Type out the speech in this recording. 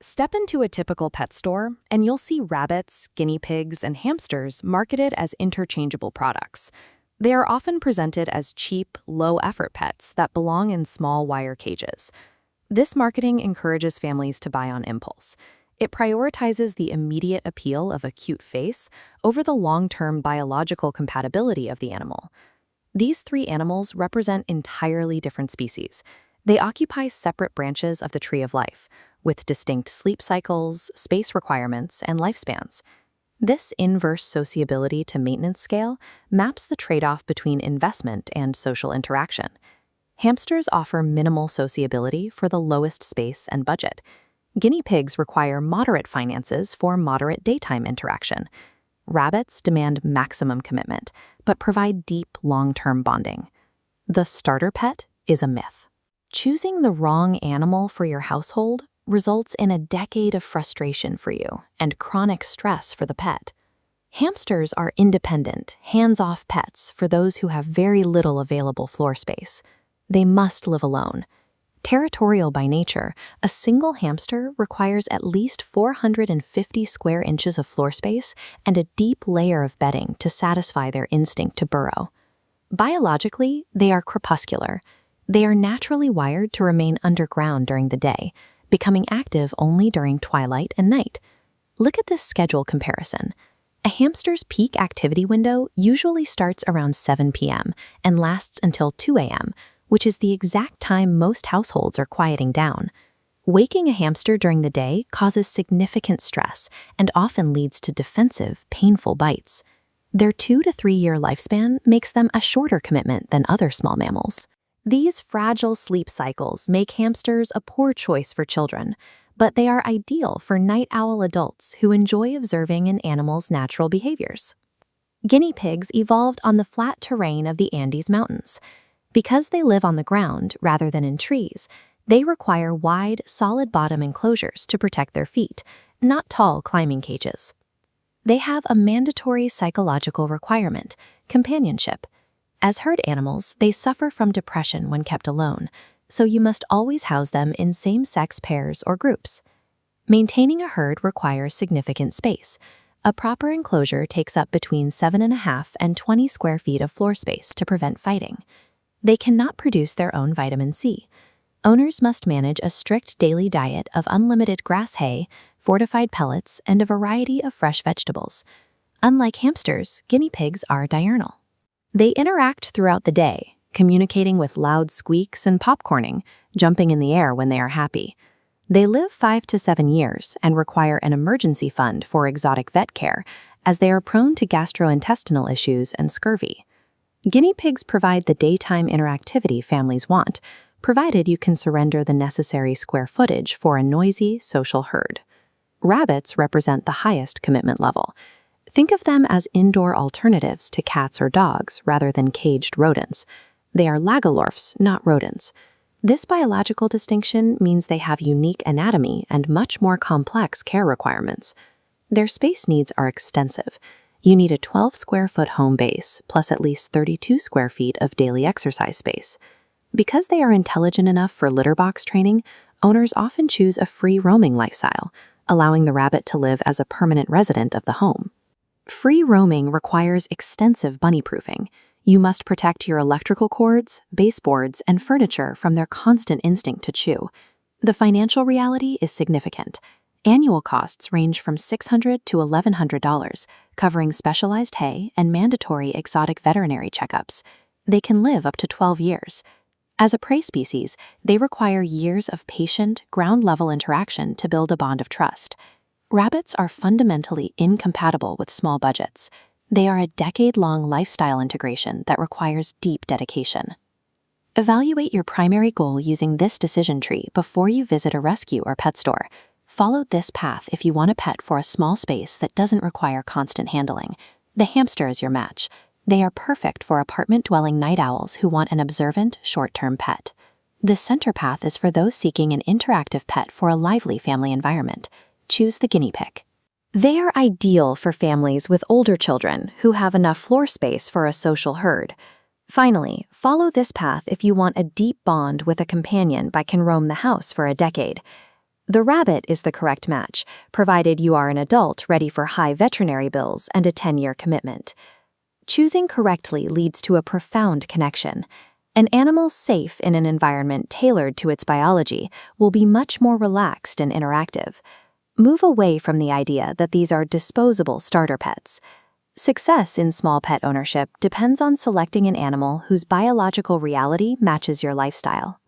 Step into a typical pet store, and you'll see rabbits, guinea pigs, and hamsters marketed as interchangeable products. They are often presented as cheap, low-effort pets that belong in small wire cages. This marketing encourages families to buy on impulse. It prioritizes the immediate appeal of a cute face over the long-term biological compatibility of the animal. These three animals represent entirely different species. They occupy separate branches of the tree of life, with distinct sleep cycles, space requirements, and lifespans. This inverse sociability to maintenance scale maps the trade-off between investment and social interaction. Hamsters offer minimal sociability for the lowest space and budget. Guinea pigs require moderate finances for moderate daytime interaction. Rabbits demand maximum commitment, but provide deep, long-term bonding. The starter pet is a myth. Choosing the wrong animal for your household results in a decade of frustration for you and chronic stress for the pet. Hamsters are independent, hands-off pets for those who have very little available floor space. They must live alone. Territorial by nature, a single hamster requires at least 450 square inches of floor space and a deep layer of bedding to satisfy their instinct to burrow. Biologically, they are crepuscular. They are naturally wired to remain underground during the day, becoming active only during twilight and night. Look at this schedule comparison. A hamster's peak activity window usually starts around 7 p.m. and lasts until 2 a.m., which is the exact time most households are quieting down. Waking a hamster during the day causes significant stress and often leads to defensive, painful bites. Their 2 to 3 year lifespan makes them a shorter commitment than other small mammals. These fragile sleep cycles make hamsters a poor choice for children, but they are ideal for night owl adults who enjoy observing an animal's natural behaviors. Guinea pigs evolved on the flat terrain of the Andes Mountains. Because they live on the ground rather than in trees, they require wide, solid-bottom enclosures to protect their feet, not tall climbing cages. They have a mandatory psychological requirement: companionship. As herd animals, they suffer from depression when kept alone, so you must always house them in same-sex pairs or groups. Maintaining a herd requires significant space. A proper enclosure takes up between 7.5 and 20 square feet of floor space to prevent fighting. They cannot produce their own vitamin C. Owners must manage a strict daily diet of unlimited grass hay, fortified pellets, and a variety of fresh vegetables. Unlike hamsters, guinea pigs are diurnal. They interact throughout the day, communicating with loud squeaks and popcorning, jumping in the air when they are happy. They live 5 to 7 years and require an emergency fund for exotic vet care, as they are prone to gastrointestinal issues and scurvy. Guinea pigs provide the daytime interactivity families want, provided you can surrender the necessary square footage for a noisy, social herd. Rabbits represent the highest commitment level. Think of them as indoor alternatives to cats or dogs rather than caged rodents. They are lagolorphs, not rodents. This biological distinction means they have unique anatomy and much more complex care requirements. Their space needs are extensive. You need a 12 square foot home base, plus at least 32 square feet of daily exercise space. Because they are intelligent enough for litter box training, owners often choose a free roaming lifestyle, allowing the rabbit to live as a permanent resident of the home. Free roaming requires extensive bunny-proofing. You must protect your electrical cords, baseboards, and furniture from their constant instinct to chew. The financial reality is significant. Annual costs range from $600 to $1,100, covering specialized hay and mandatory exotic veterinary checkups. They can live up to 12 years. As a prey species, they require years of patient, ground-level interaction to build a bond of trust. Rabbits are fundamentally incompatible with small budgets. They are a decade-long lifestyle integration that requires deep dedication. Evaluate your primary goal using this decision tree before you visit a rescue or pet store. Follow this path if you want a pet for a small space that doesn't require constant handling. The hamster is your match. They are perfect for apartment-dwelling night owls who want an observant, short-term pet. The center path is for those seeking an interactive pet for a lively family environment. Choose the guinea pig. They are ideal for families with older children who have enough floor space for a social herd. Finally, follow this path if you want a deep bond with a companion that can roam the house for a decade. The rabbit is the correct match, provided you are an adult ready for high veterinary bills and a 10-year commitment. Choosing correctly leads to a profound connection. An animal safe in an environment tailored to its biology will be much more relaxed and interactive. Move away from the idea that these are disposable starter pets. Success in small pet ownership depends on selecting an animal whose biological reality matches your lifestyle.